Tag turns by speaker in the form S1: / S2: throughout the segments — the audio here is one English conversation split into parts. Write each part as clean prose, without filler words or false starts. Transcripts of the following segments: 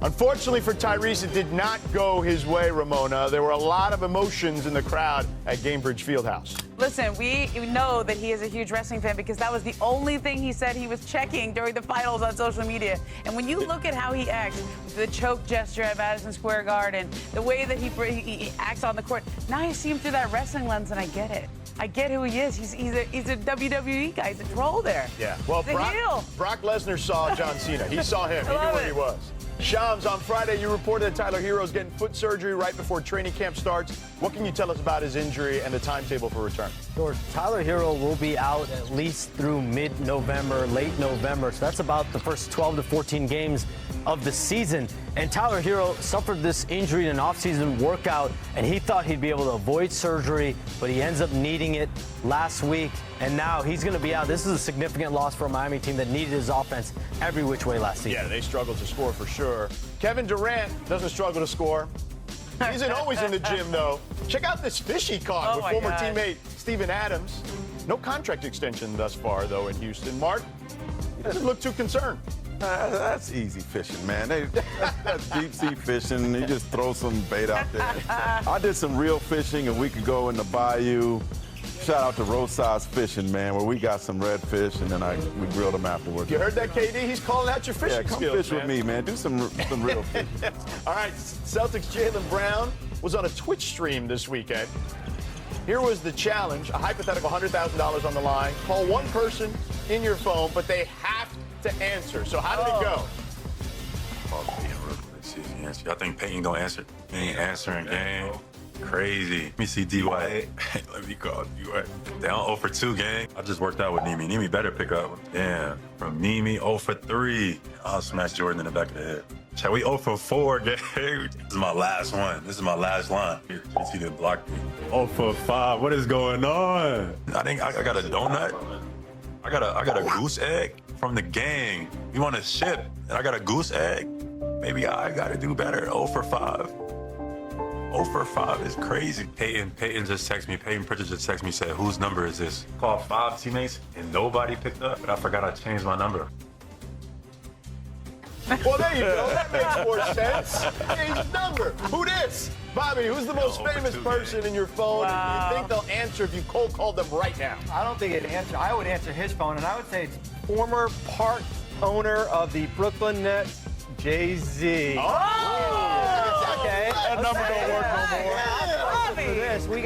S1: Unfortunately for Tyrese, it did not go his way, Ramona. There were a lot of emotions in the crowd at Gainbridge Fieldhouse.
S2: Listen, we know that he is a huge wrestling fan because that was the only thing he said he was checking during the finals on social media. And when you look at how he acts, the choke gesture at Madison Square Garden, the way that he acts on the court, now I see him through that wrestling lens and I get it. I get who he is. He's a WWE guy. He's a troll there.
S1: Yeah. Well, Brock Lesnar saw John Cena. He saw him. He knew where he was. Shams, on Friday, you reported that Tyler Herro's getting foot surgery right before training camp starts. What can you tell us about his injury and the timetable for return?
S3: George, Tyler Herro will be out at least through mid-November, late November. So that's about the first 12 to 14 games of the season. And Tyler Herro suffered this injury in an offseason workout, and he thought he'd be able to avoid surgery, but he ends up needing it last week. And now he's going to be out. This is a significant loss for a Miami team that needed his offense every which way last season.
S1: Yeah, they struggled to score for sure. Kevin Durant doesn't struggle to score. He isn't always in the gym, though. Check out this fish he caught with former teammate Steven Adams. No contract extension thus far, though, in Houston. Mark, he doesn't look too concerned.
S4: That's easy fishing, man. That's deep sea fishing. You just throw some bait out there. I did some real fishing a week ago in the bayou. Shout out to Roadside's Fishing, man, where we got some redfish and then we grilled them afterwards.
S1: You heard that, KD? He's calling out your fishing
S4: come
S1: skills,
S4: fish with me, man. Do some real fishing.
S1: All right, Celtics' Jaylen Brown was on a Twitch stream this weekend. Here was the challenge, a hypothetical $100,000 on the line. Call one person in your phone, but they have to answer. So how did it go?
S5: I think Peyton gonna answer. He ain't answering game. Crazy. Let me see D-White. Let me call D-White. They on 0 for 2, gang. I just worked out with Nimi. Nimi better pick up. Damn. From Nimi, 0 for 3. I'll smash Jordan in the back of the head. Shall we 0 for 4, gang? This is my last one. This is my last line. Here, you see the block me. 0 for 5. What is going on? I think I got a donut. I got a goose egg from the gang. We want to ship, and I got a goose egg. Maybe I got to do better. 0 for 5. 0 for 5 is crazy. Peyton just texted me. Peyton Pritchard just texted me, said, whose number is this? Called 5 teammates and nobody picked up, but I forgot I changed my number.
S1: Well, there you go. That makes more sense. Change his number. Who this? Bobby, who's the most famous person in your phone?
S2: Wow.
S1: And do you think they'll answer if you cold called them right now?
S6: I don't think it'd answer. I would answer his phone, and I would say it's former part owner of the Brooklyn Nets, Jay-Z. Okay.
S4: That number don't work no more.
S6: For this, we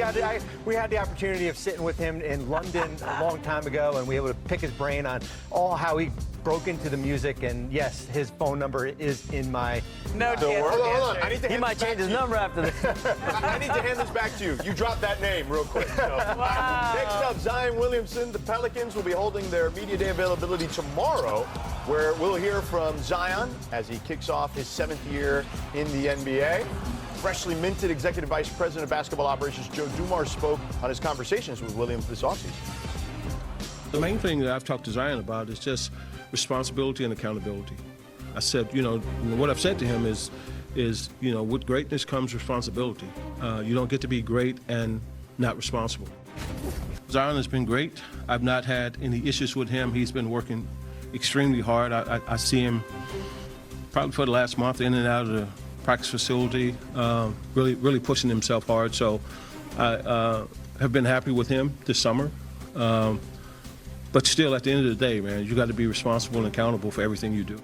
S6: had the opportunity of sitting with him in London a long time ago, and we were able to pick his brain on how he broke into the music. And yes, his phone number is in my.
S2: No,
S1: Hold on. I need to
S3: He might change his number after this.
S1: I need to hand this back to you. You dropped that name real quick. So.
S2: Wow.
S1: Next up, Zion Williamson. The Pelicans will be holding their media day availability tomorrow, where we'll hear from Zion as he kicks off his 7th year in the NBA. Freshly minted Executive Vice President of Basketball Operations Joe Dumars spoke on his conversations with Williams this offseason.
S7: The main thing that I've talked to Zion about is just responsibility and accountability. I said, what I've said to him is, with greatness comes responsibility. You don't get to be great and not responsible. Zion has been great. I've not had any issues with him. He's been working extremely hard. I see him probably for the last month in and out of the practice facility, really pushing himself hard. So I have been happy with him this summer. But still, at the end of the day, man, you got to be responsible and accountable for everything you do.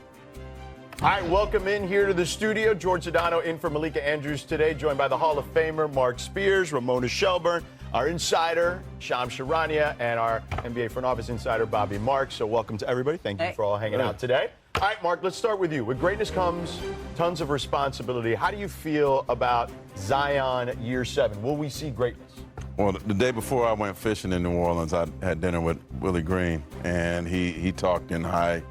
S1: All right, welcome in here to the studio. George Sedano in for Malika Andrews today, joined by the Hall of Famer Mark Spears, Ramona Shelburne, our insider, Shams Charania, and our NBA front office insider, Bobby Marks. So welcome to everybody. Thank you for all hanging out today. All right, Mark, let's start with you. With greatness comes tons of responsibility. How do you feel about Zion year 7? Will we see greatness?
S4: Well, the day before I went fishing in New Orleans, I had dinner with Willie Green, and he talked in high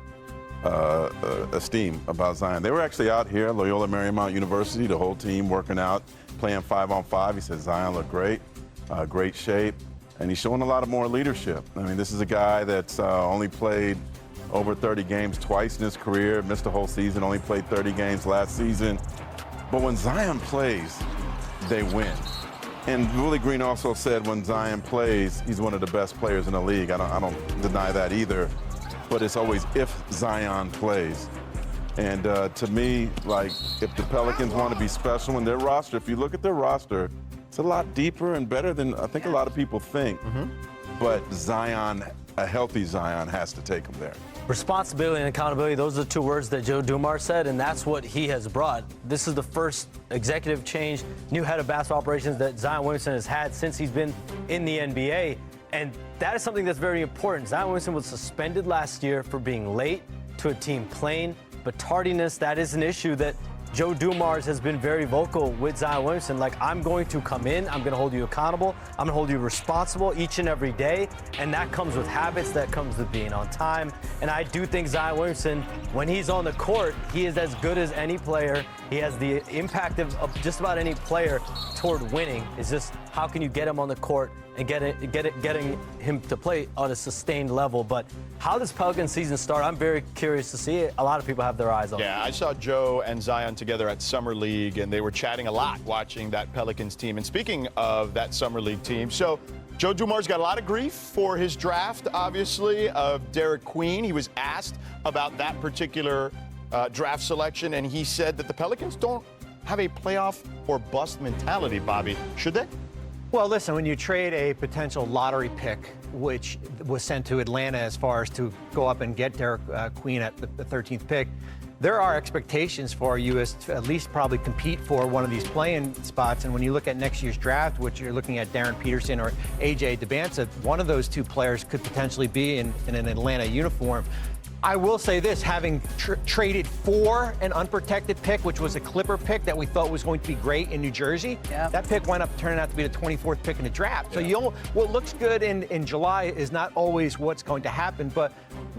S4: esteem about Zion. They were actually out here, Loyola Marymount University, the whole team working out, playing 5-on-5. He said Zion looked great, great shape, and he's showing a lot of more leadership. I mean, this is a guy that's only played over 30 games twice in his career, missed the whole season, only played 30 games last season. But when Zion plays, they win. And Willie Green also said when Zion plays, he's one of the best players in the league. I don't deny that either. But it's always if Zion plays. And to me, like, if the Pelicans want to be special in their roster, if you look at their roster, it's a lot deeper and better than I think a lot of people think. But Zion, a healthy Zion, has to take them there.
S3: Responsibility and accountability, those are the two words that Joe Dumars said, and that's what he has brought. This is the first executive change, new head of basketball operations that Zion Williamson has had since he's been in the NBA, and that is something that's very important. Zion Williamson was suspended last year for being late to a team playing, but tardiness, that is an issue that Joe Dumars has been very vocal with Zion Williamson. Like, I'm going to come in, I'm going to hold you accountable, I'm going to hold you responsible each and every day, and that comes with habits, that comes with being on time. And I do think Zion Williamson, when he's on the court, he is as good as any player. He has the impact of just about any player toward winning. It's just how can you get him on the court and getting him to play on a sustained level. But how this Pelicans season start, I'm very curious to see it. A lot of people have their eyes on it.
S1: Yeah, I saw Joe and Zion together at Summer League, and they were chatting a lot watching that Pelicans team. And speaking of that Summer League team, so Joe Dumars got a lot of grief for his draft, obviously, of Derek Queen. He was asked about that particular draft selection, and he said that the Pelicans don't have a playoff or bust mentality, Bobby. Should they?
S6: Well, listen, when you trade a potential lottery pick, which was sent to Atlanta as far as to go up and get Derek Queen at the 13th pick, there are expectations for you as to at least probably compete for one of these play-in spots. And when you look at next year's draft, which you're looking at Darren Peterson or A.J. Debance, one of those two players could potentially be in an Atlanta uniform. I will say this, having traded for an unprotected pick, which was a Clipper pick that we thought was going to be great in New Jersey, that pick wound up turning out to be the 24th pick in the draft. So what looks good in July is not always what's going to happen, but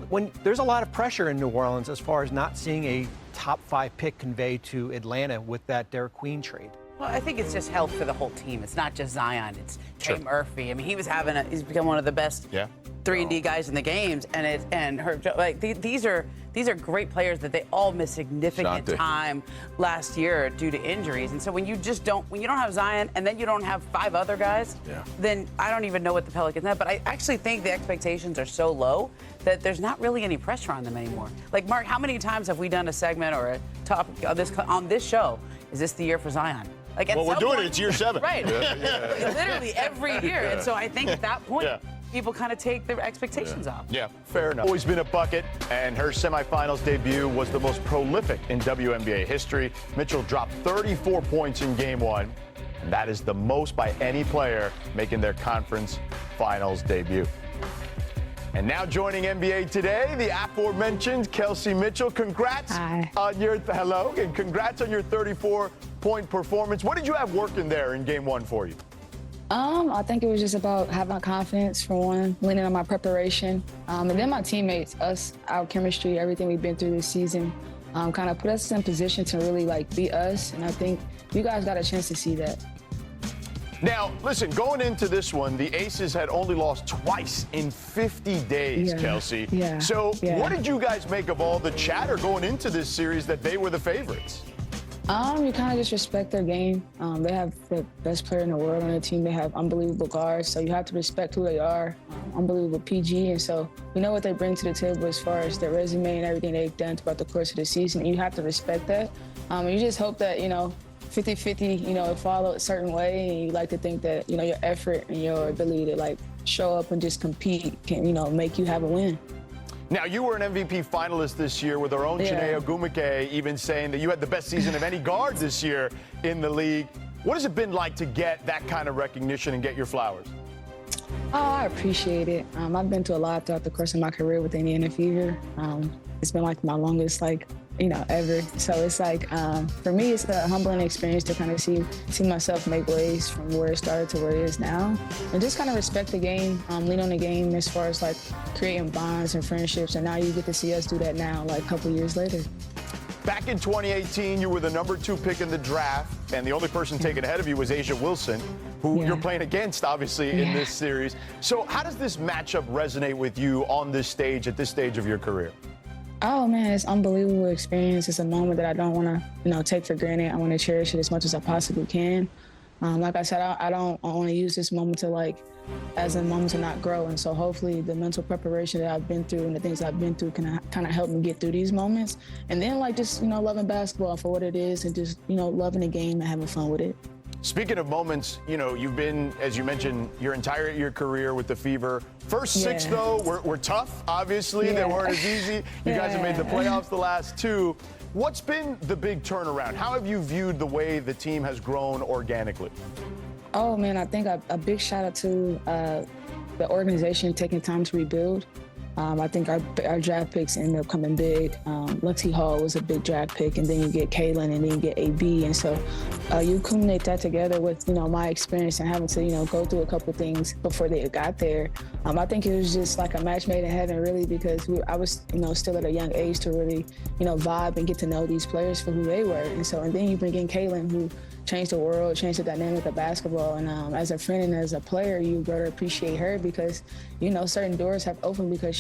S6: when there's a lot of pressure in New Orleans as far as not seeing a top 5 pick conveyed to Atlanta with that Derek Queen trade.
S2: Well, I think it's just health for the whole team. It's not just Zion. It's Trey Murphy. I mean, he's become one of the best 3-and-D guys in the games, and these are great players that they all missed significant time last year due to injuries. And so when you don't have Zion and then you don't have 5 other guys, then I don't even know what the Pelicans have. But I actually think the expectations are so low that there's not really any pressure on them anymore. Like, Mark, how many times have we done a segment or a topic on this show? Is this the year for Zion? Like, well,
S1: we're doing it. It's year 7.
S2: Right. Literally every year. And so I think at that point, people kind of take their expectations off.
S1: Yeah, fair enough. Always been a bucket, and her semifinals debut was the most prolific in WNBA history. Mitchell dropped 34 points in Game 1, and that is the most by any player making their conference finals debut. And now joining NBA Today, the aforementioned Kelsey Mitchell. Congrats on your 34-point performance. What did you have working there in Game 1 for you?
S8: I think it was just about having confidence, for one, leaning on my preparation. And then my teammates, our chemistry, everything we've been through this season, kind of put us in position to really, be us. And I think you guys got a chance to see that.
S1: Now, listen, going into this one, the Aces had only lost twice in 50 days, Kelsey. So what did you guys make of all the chatter going into this series that they were the favorites?
S8: You kind of just respect their game. They have the best player in the world on their team. They have unbelievable guards, so you have to respect who they are. Unbelievable PG, and so we know what they bring to the table as far as their resume and everything they've done throughout the course of the season. You have to respect that. You just hope that, 50-50, follow a certain way, and you like to think that, your effort and your ability to, show up and just compete can, make you have a win.
S1: Now, you were an MVP finalist this year with our own Chiney Ogwumike even saying that you had the best season of any guard this year in the league. What has it been like to get that kind of recognition and get your flowers?
S8: Oh, I appreciate it. I've been to a lot throughout the course of my career with Indiana Fever. It's been my longest, ever. So it's for me, it's a humbling experience to kind of see myself make waves from where it started to where it is now. And just kind of respect the game, lean on the game as far as creating bonds and friendships. And now you get to see us do that now, a couple years later.
S1: Back in 2018, you were the number 2 pick in the draft, and the only person taken ahead of you was A'ja Wilson, who you're playing against, obviously, in this series. So how does this matchup resonate with you on this stage, at this stage of your career?
S8: Oh, man, it's an unbelievable experience. It's a moment that I don't want to, take for granted. I want to cherish it as much as I possibly can. Like I said, I don't want to use this moment to as a moment to not grow. And so hopefully the mental preparation that I've been through and the things I've been through can kind of help me get through these moments. And then just, loving basketball for what it is and just, loving the game and having fun with it.
S1: Speaking of moments, you've been, as you mentioned, your entire career with the Fever. First six, though, were tough, obviously. They weren't as easy. You guys have made the playoffs the last two. What's been the big turnaround? How have you viewed the way the team has grown organically?
S8: Oh, man, I think a big shout out to the organization taking time to rebuild. I think our draft picks ended up coming big. Lexi Hall was a big draft pick, and then you get Kaylin, and then you get AB. And so you accumulate that together with, my experience and having to, go through a couple things before they got there. I think it was just like a match made in heaven, really, because I was, still at a young age to really, vibe and get to know these players for who they were. And then you bring in Kaylin, who changed the world, changed the dynamic of basketball. And as a friend and as a player, you better appreciate her because, certain doors have opened because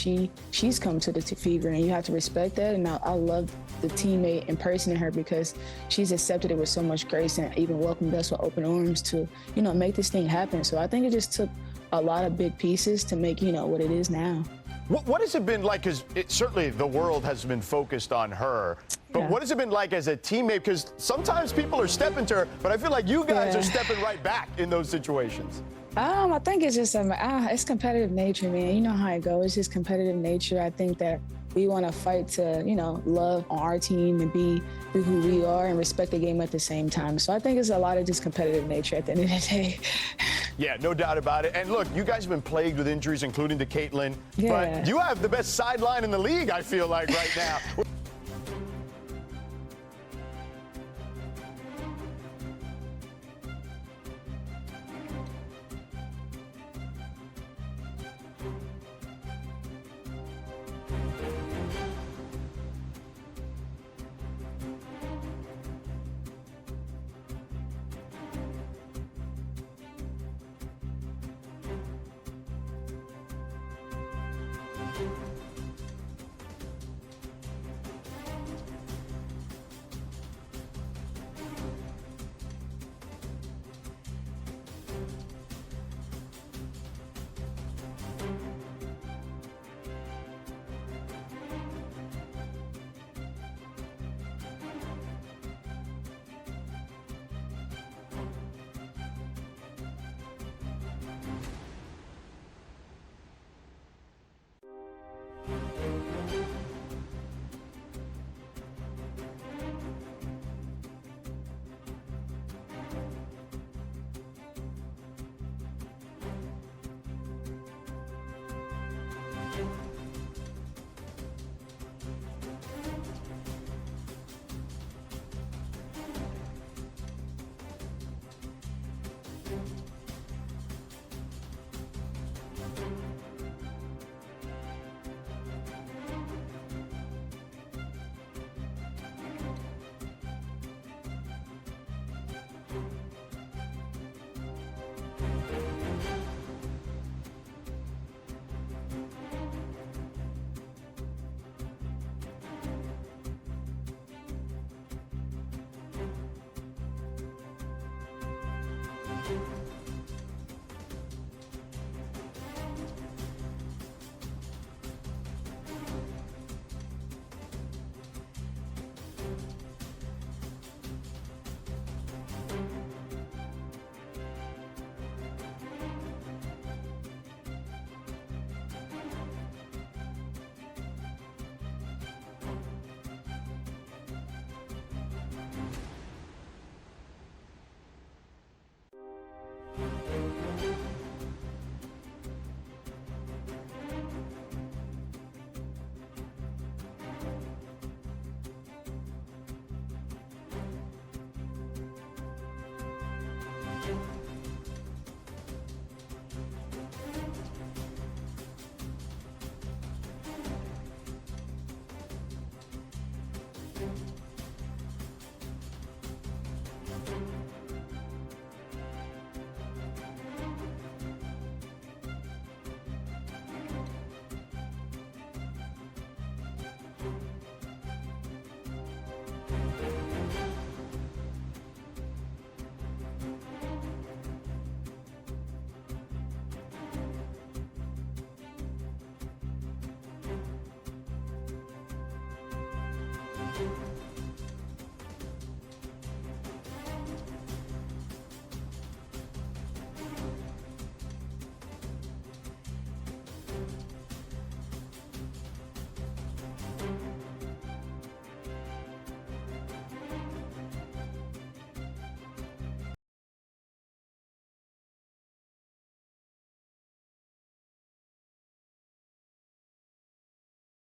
S8: she's come to the Fever, and you have to respect that. And I love the teammate and person in her because she's accepted it with so much grace and even welcomed us with open arms to, make this thing happen. So I think it just took a lot of big pieces to make, what it is now.
S1: What has it been like? Because certainly the world has been focused on her. But what has it been like as a teammate? Because sometimes people are stepping to her, but I feel like you guys are stepping right back in those situations.
S8: I think it's just it's competitive nature, man. You know how it goes. It's just competitive nature. I think that we want to fight to, love on our team and be who we are and respect the game at the same time. So I think it's a lot of just competitive nature at the end of the day.
S1: Yeah, no doubt about it. And look, you guys have been plagued with injuries, including to Caitlin. But you have the best sideline in the league, I feel like, right now.